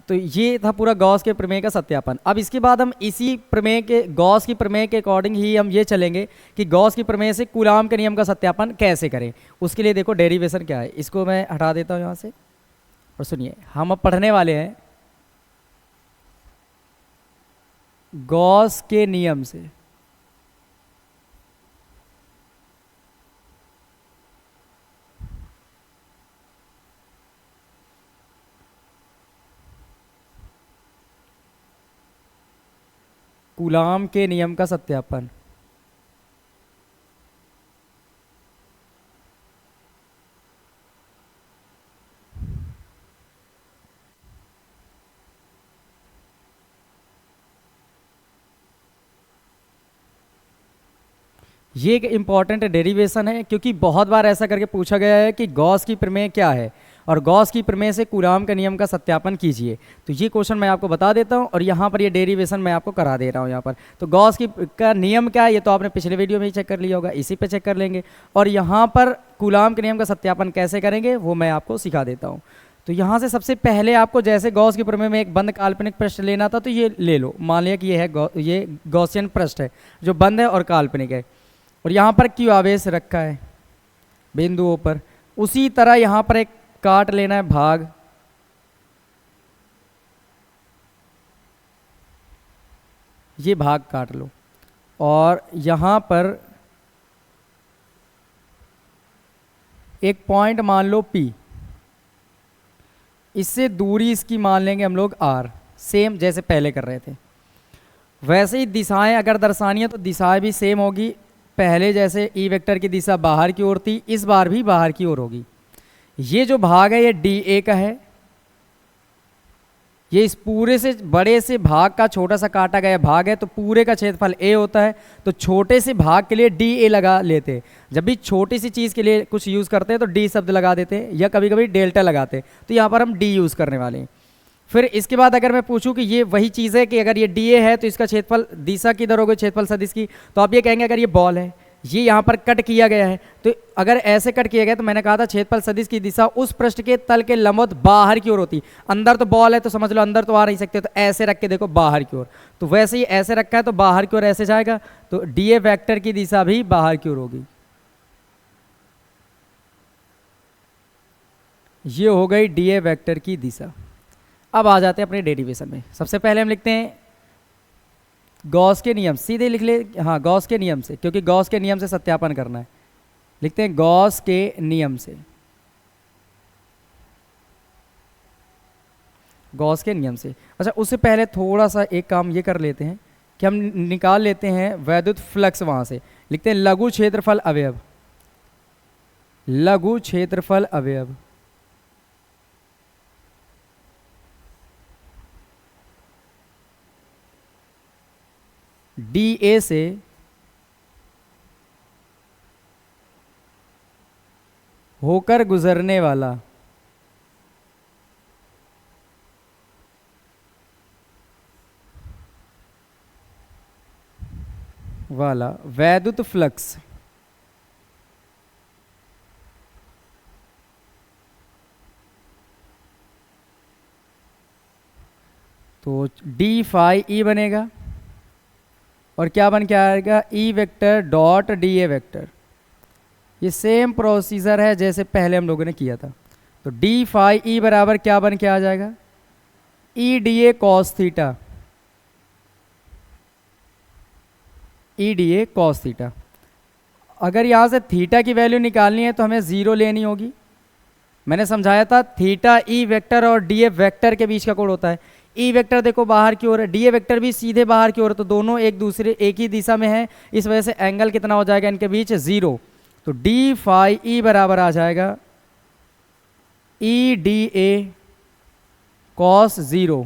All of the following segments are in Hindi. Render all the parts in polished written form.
तो ये था पूरा गॉस के प्रमेय का सत्यापन। अब इसके बाद हम इसी प्रमेय के, गॉस की प्रमेय के अकॉर्डिंग ही हम ये चलेंगे कि गॉस की प्रमेय से कूलाम के नियम का सत्यापन कैसे करें। उसके लिए देखो डेरिवेशन क्या है, इसको मैं हटा देता हूँ यहाँ से। और सुनिए, हम अब पढ़ने वाले हैं गॉस के नियम से कूलाम के नियम का सत्यापन। ये एक इम्पॉर्टेंट डेरिवेशन है, क्योंकि बहुत बार ऐसा करके पूछा गया है कि गॉस की प्रमेय क्या है और गॉस की प्रमेय से कूलाम के नियम का सत्यापन कीजिए। तो ये क्वेश्चन मैं आपको बता देता हूँ और यहाँ पर ये डेरिवेशन मैं आपको करा दे रहा हूँ यहाँ पर। तो गॉस की का नियम क्या है ये तो आपने पिछले वीडियो में ही चेक कर लिया होगा, इसी पे चेक कर लेंगे। और यहाँ पर कूलाम के नियम का सत्यापन कैसे करेंगे वो मैं आपको सिखा देता हूँ। तो यहाँ से सबसे पहले आपको जैसे गॉस की प्रमेय में एक बंद काल्पनिक पृष्ठ लेना था, तो ये ले लो। मान लिया कि ये गॉसियन पृष्ठ है जो बंद है और काल्पनिक है, और यहाँ पर क्यू आवेश रखा है बिंदुओं पर। उसी तरह यहाँ पर एक काट लेना है भाग, ये भाग काट लो, और यहाँ पर एक पॉइंट मान लो P, इससे दूरी इसकी मान लेंगे हम लोग R, सेम जैसे पहले कर रहे थे। वैसे ही दिशाएं अगर दर्शानी है तो दिशाएं भी सेम होगी। पहले जैसे ई वेक्टर की दिशा बाहर की ओर थी, इस बार भी बाहर की ओर होगी। ये जो भाग है ये DA का है, ये इस पूरे से बड़े से भाग का छोटा सा काटा गया भाग है, तो पूरे का क्षेत्रफल A होता है। तो छोटे से भाग के लिए DA लगा लेते हैं। जब भी छोटी सी चीज़ के लिए कुछ यूज़ करते हैं तो D शब्द लगा देते हैं, या कभी कभी डेल्टा लगाते हैं। तो यहाँ पर हम D यूज़ करने वाले हैं। फिर इसके बाद अगर मैं पूछूं कि ये वही चीज़ है कि अगर ये DA है तो इसका क्षेत्रफल दिशा किधर होगा, क्षेत्रफल सदिश की, तो आप ये कहेंगे अगर ये बॉल है, ये यहाँ पर कट किया गया है, तो अगर ऐसे कट किया गया तो मैंने कहा था क्षेत्रफल सदिश की दिशा उस पृष्ठ के तल के लंबवत बाहर की ओर होती। अंदर तो बॉल है तो समझ लो अंदर तो आ नहीं सकते, तो ऐसे रख के देखो बाहर की ओर। तो वैसे ही ऐसे रखा है तो बाहर की ओर ऐसे जाएगा, तो DA वेक्टर की दिशा भी बाहर की ओर होगी। ये हो गई DA वेक्टर की दिशा। अब आ जाते हैं अपने डेरिवेशन में। सबसे पहले हम लिखते हैं गॉस के नियम, सीधे लिख ले, हाँ गॉस के नियम से, क्योंकि गॉस के नियम से सत्यापन करना है। लिखते हैं गॉस के नियम से, गॉस के नियम से। अच्छा, उससे पहले थोड़ा सा एक काम ये कर लेते हैं कि हम निकाल लेते हैं वैद्युत फ्लक्स वहाँ से। लिखते हैं लघु क्षेत्रफल अवयव, लघु क्षेत्रफल अवयव DA से होकर गुजरने वाला वैद्युत फ्लक्स तो D फाई E बनेगा, और क्या बन के आएगा E vector dot DA vector. ये सेम प्रोसीजर है जैसे पहले हम लोगों ने किया था। तो D फाई E बराबर क्या बन के आ जाएगा, EDA cos theta, EDA cos theta. अगर यहाँ से थीटा की वैल्यू निकालनी है तो हमें 0 लेनी होगी। मैंने समझाया था थीटा E वेक्टर और DA वेक्टर के बीच का कोण होता है। E वेक्टर देखो बाहर की ओर है, DA वेक्टर भी सीधे बाहर की ओर है, तो दोनों एक ही दिशा में है। इस वजह से एंगल कितना हो जाएगा इनके बीच, 0। तो D फाई E बराबर आ जाएगा EDA कॉस 0,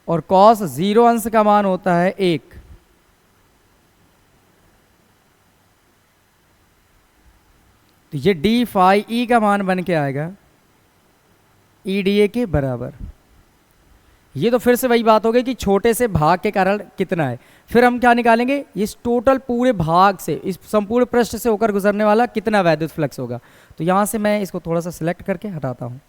और कॉस 0 अंश का मान होता है 1। तो ये D फाई E का मान बन के आएगा EDA के बराबर। ये तो फिर से वही बात हो गई कि छोटे से भाग के कारण कितना है। फिर हम क्या निकालेंगे, इस टोटल पूरे भाग से, इस संपूर्ण पृष्ठ से होकर गुजरने वाला कितना वैद्युत फ्लक्स होगा। तो यहाँ से मैं इसको थोड़ा सा सिलेक्ट करके हटाता हूँ।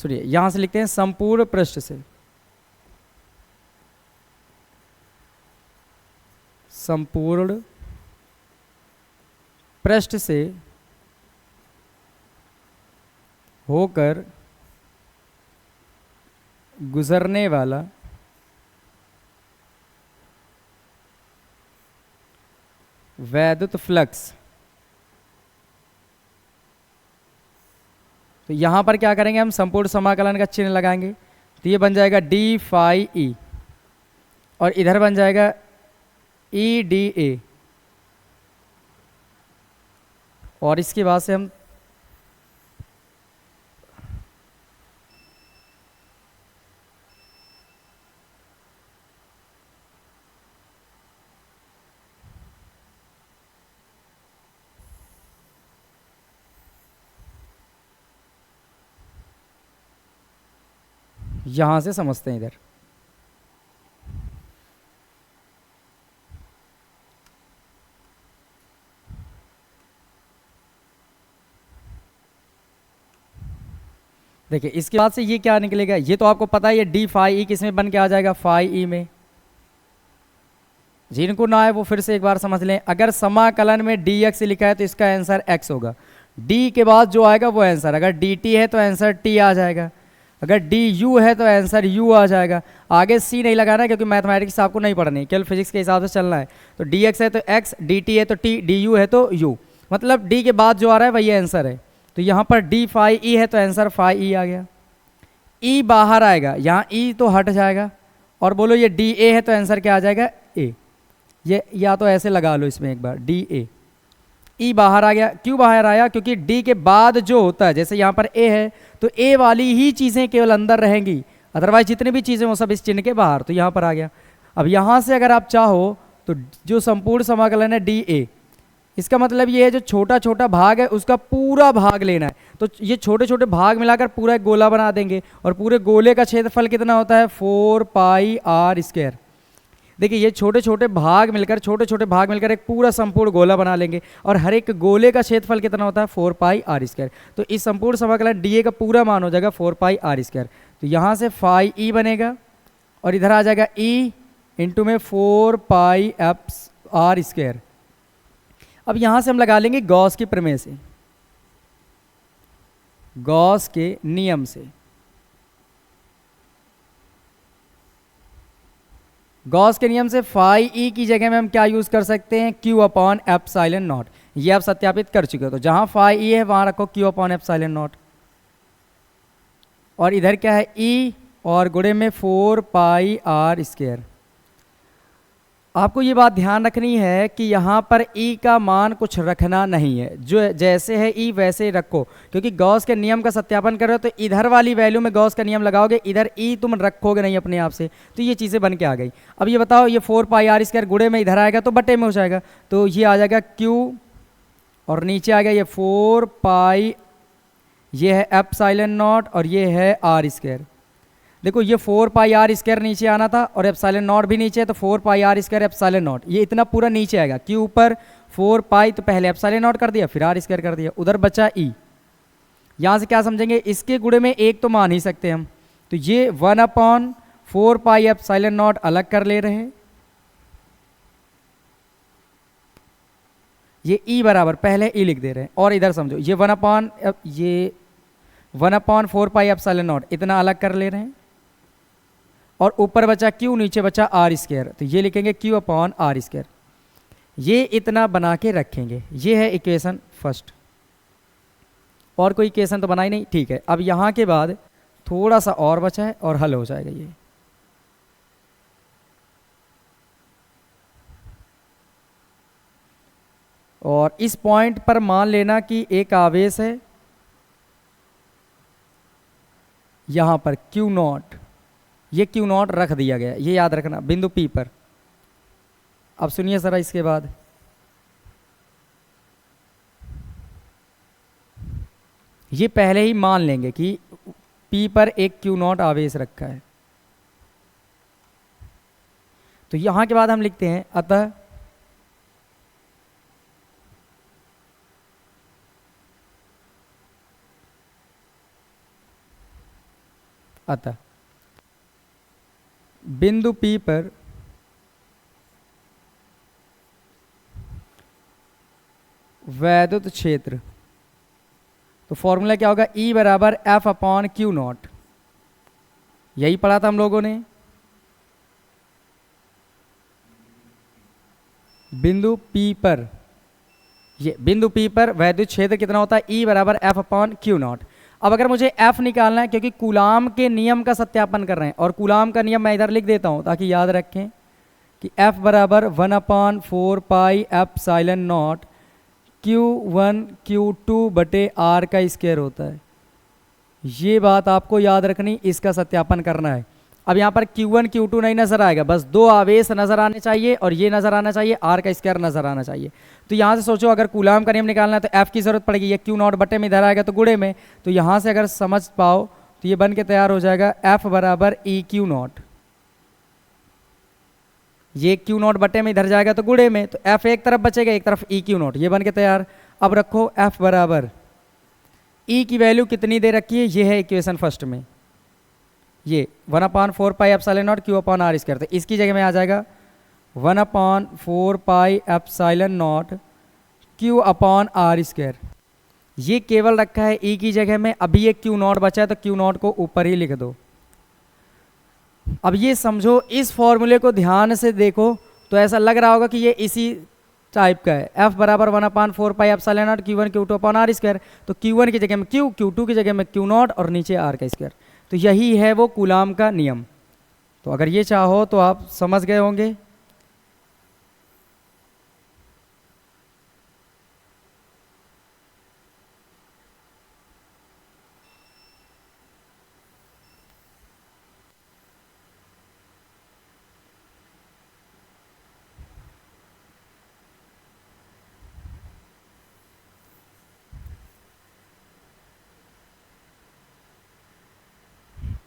सुनिए यहां से लिखते हैं संपूर्ण पृष्ठ से, संपूर्ण पृष्ठ से होकर गुजरने वाला वैद्युत फ्लक्स। तो यहां पर क्या करेंगे हम, संपूर्ण समाकलन का चिन्ह लगाएंगे, तो ये बन जाएगा डी फाई ई और इधर बन जाएगा ई डी ए, और इसके बाद से हम यहां से समझते हैं इधर। देखिए इसके बाद से ये क्या निकलेगा, ये तो आपको पता है, ये डी फाई ई किस में बन के आ जाएगा, फाई ई में। जिनको ना है वो फिर से एक बार समझ लें, अगर समाकलन में डी एक्स लिखा है तो इसका आंसर एक्स होगा, डी के बाद जो आएगा वो आंसर, अगर डी टी है तो आंसर टी आ जाएगा, अगर डी यू है तो आंसर यू आ जाएगा। आगे सी नहीं लगाना क्योंकि मैथमेटिक्स आपको नहीं पढ़नी है, केवल फिजिक्स के हिसाब से चलना है। तो डी एक्स है तो एक्स, डी टी है तो टी, डी यू है तो यू, मतलब डी के बाद जो आ रहा है वही आंसर है। तो यहाँ पर डी फाई ई है तो आंसर फाई ई आ गया, ई बाहर आएगा, यहाँ ई तो हट जाएगा, और बोलो ये डी ए है तो आंसर क्या आ जाएगा, ए। ये या तो ऐसे लगा लो इसमें एक बार, डी ए, ई बाहर आ गया। क्यों बाहर आया, क्योंकि डी के बाद जो होता है, जैसे यहाँ पर ए है तो ए वाली ही चीज़ें केवल अंदर रहेंगी, अदरवाइज जितनी भी चीज़ें वो सब इस चिन्ह के बाहर, तो यहाँ पर आ गया। अब यहाँ से अगर आप चाहो तो जो संपूर्ण समाकलन है डी ए, इसका मतलब ये है जो छोटा छोटा भाग है उसका पूरा भाग लेना है, तो ये छोटे छोटे भाग मिलाकर पूरा एक गोला बना देंगे, और पूरे गोले का क्षेत्रफल कितना होता है, 4 पाई आर स्क्वायर। देखिए ये छोटे छोटे भाग मिलकर एक पूरा संपूर्ण गोला बना लेंगे, और हर एक गोले का क्षेत्रफल कितना होता है, 4 पाई आर स्क्वायर। तो इस संपूर्ण समाकलन डी ए का पूरा मान हो जाएगा 4 पाई आर स्क्वायर। तो यहाँ से फाई ई बनेगा, और इधर आ जाएगा ई इंटू में 4 पाई एफ आर स्क्वायर। अब यहाँ से हम लगा लेंगे गॉस की प्रमेय से, गॉस के नियम से। गॉस के नियम से फाई ई की जगह में हम क्या यूज कर सकते हैं, क्यू अपॉन एप्सिलॉन नॉट। ये आप सत्यापित कर चुके हो, तो जहां फाई ई है वहां रखो क्यू अपॉन एप्सिलॉन नॉट, और इधर क्या है ई, और गुणे में 4 पाई आर स्क्वायर। आपको ये बात ध्यान रखनी है कि यहाँ पर ई का मान कुछ रखना नहीं है, जो जैसे है ई वैसे रखो, क्योंकि गॉस के नियम का सत्यापन कर रहे हो तो इधर वाली वैल्यू में गॉस का नियम लगाओगे, इधर ई तुम रखोगे नहीं अपने आप से, तो ये चीज़ें बन के आ गई। अब ये बताओ, ये 4 पाई आर स्क्वायर गुणे में इधर आएगा तो बटे में हो जाएगा, तो ये आ जाएगा क्यू, और नीचे आ गया ये 4 पाई, ये है एप्सिलॉन नॉट, और ये है आर स्क्वायर। देखो ये 4 पाई आर स्क्वायर नीचे आना था, और एप्सिलॉन नॉट भी नीचे है, तो 4 पाई आर स्क्वायर एप्सिलॉन नॉट, ये इतना पूरा नीचे आएगा। क्यू ऊपर 4 पाई, तो पहले एप्सिलॉन नॉट कर दिया फिर आर स्क्वायर कर दिया, उधर बचा ई। यहाँ से क्या समझेंगे, इसके गुणे में एक तो मान ही सकते हम, तो ये 1/4 पाई एप्सिलॉन नॉट अलग कर ले रहे हैं, ये ई बराबर पहले ई लिख दे रहे हैं, और इधर समझो ये 1/4 पाई एप्सिलॉन नॉट इतना अलग कर ले रहे हैं, और ऊपर बचा क्यू, नीचे बचा आर स्क्वायर, तो ये लिखेंगे क्यू अपॉन आर स्क्वायर। ये इतना बना के रखेंगे, ये है इक्वेशन फर्स्ट। और कोई इक्वेशन तो बनाई नहीं, ठीक है। अब यहाँ के बाद थोड़ा सा और बचा है और हल हो जाएगा ये। और इस पॉइंट पर मान लेना कि एक आवेश है यहाँ पर क्यू नॉट, ये क्यू नॉट रख दिया गया, ये याद रखना बिंदु पी पर। अब सुनिए जरा इसके बाद, ये पहले ही मान लेंगे कि पी पर एक क्यू नॉट आवेश रखा है, तो यहां के बाद हम लिखते हैं अतः अतः बिंदु P पर वैद्युत क्षेत्र, तो फॉर्मूला क्या होगा, E बराबर F अपॉन क्यू नॉट। यही पढ़ा था हम लोगों ने। बिंदु P पर, ये बिंदु P पर वैद्युत क्षेत्र कितना होता है, E बराबर F अपॉन क्यू नॉट। अब अगर मुझे F निकालना है, क्योंकि कूलाम के नियम का सत्यापन कर रहे हैं, और कूलाम का नियम मैं इधर लिख देता हूं ताकि याद रखें कि F बराबर 1/4 एप्सिलॉन नॉट Q1 Q2 बटे R का स्क्वायर होता है। ये बात आपको याद रखनी, इसका सत्यापन करना है। अब यहाँ पर Q1 Q2 नहीं नजर आएगा, बस दो आवेश नजर आने चाहिए और ये नजर आना चाहिए, R का स्क्वायर नजर आना चाहिए। तो यहाँ से सोचो अगर कूलाम का नियम निकालना है तो F की जरूरत पड़ेगी, ये Q नॉट बटे में इधर आएगा तो गुणे में, तो यहाँ से अगर समझ पाओ तो ये बन के तैयार हो जाएगा F बराबर E Q नॉट। ये Q नॉट बटे में इधर जाएगा तो गुणे में, तो F एक तरफ बचेगा, एक तरफ E Q नॉट, ये बन के तैयार। अब रखो F बराबर E की वैल्यू कितनी दे रखी है, ये है इक्वेशन फर्स्ट में, ये 1/4 epsilon not Q upon R square, तो इसकी जगह में आ जाएगा 1/4 epsilon not Q upon R square. ये केवल रखा है E की जगह में, अभी ये Q नॉट बचा है तो Q नॉट को ऊपर ही लिख दो। अब ये समझो, इस फॉर्मूले को ध्यान से देखो तो ऐसा लग रहा होगा कि ये इसी टाइप का है। F बराबर 1/4 epsilon not Q1 Q2 upon R square, तो Q1 की जगह में Q, Q2 की जगह में Q नॉट और नीचे R का स्क्वायर। तो यही है वो कूलाम का नियम। तो अगर ये चाहो तो आप समझ गए होंगे।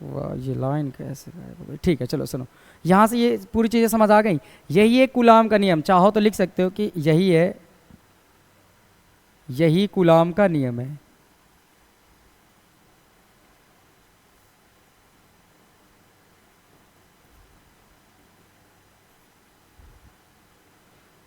वाह, ये लाइन कैसे गायब हो गई। ठीक है, चलो सुनो, यहाँ से ये पूरी चीज़ें समझ आ गई। यही है कूलाम का नियम, चाहो तो लिख सकते हो कि यही है, यही कूलाम का नियम है।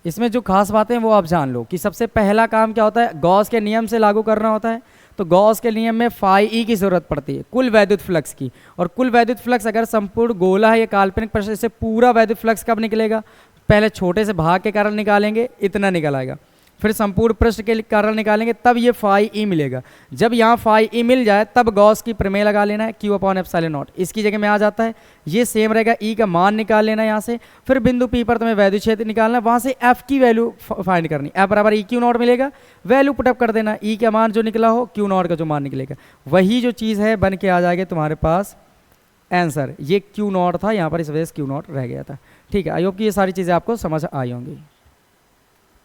इसमें जो खास बातें हैं वो आप जान लो कि सबसे पहला काम क्या होता है, गॉस के नियम से लागू करना होता है। तो गॉस के नियम में फाई ई की जरूरत पड़ती है, कुल वैद्युत फ्लक्स की। और कुल वैद्युत फ्लक्स अगर संपूर्ण गोला है या काल्पनिक पृष्ठ से पूरा वैद्युत फ्लक्स कब निकलेगा, पहले छोटे से भाग के कारण निकालेंगे, इतना निकल आएगा, फिर संपूर्ण पृष्ठ के कारण निकालेंगे, तब ये फाई ई मिलेगा। जब यहाँ फाई ई मिल जाए तब गॉस की प्रमेय लगा लेना है, Q अपॉन एप्सिलॉन नॉट इसकी जगह में आ जाता है, ये सेम रहेगा, E का मान निकाल लेना है यहाँ से। फिर बिंदु P पर तुम्हें वैद्युत क्षेत्र निकालना है, वहाँ से F की वैल्यू फाइंड करनी, F बराबर E Q नॉट मिलेगा, वैल्यू पुटअप कर देना, E का मान जो निकला हो Q नॉट का जो मान निकलेगा वही जो चीज़ है बन के आ जाएगी तुम्हारे पास आंसर। ये Q नॉट था, यहाँ पर इस वजह से Q नॉट रह गया था। ठीक है, आई होप कि ये सारी चीज़ें आपको समझ आई होंगी।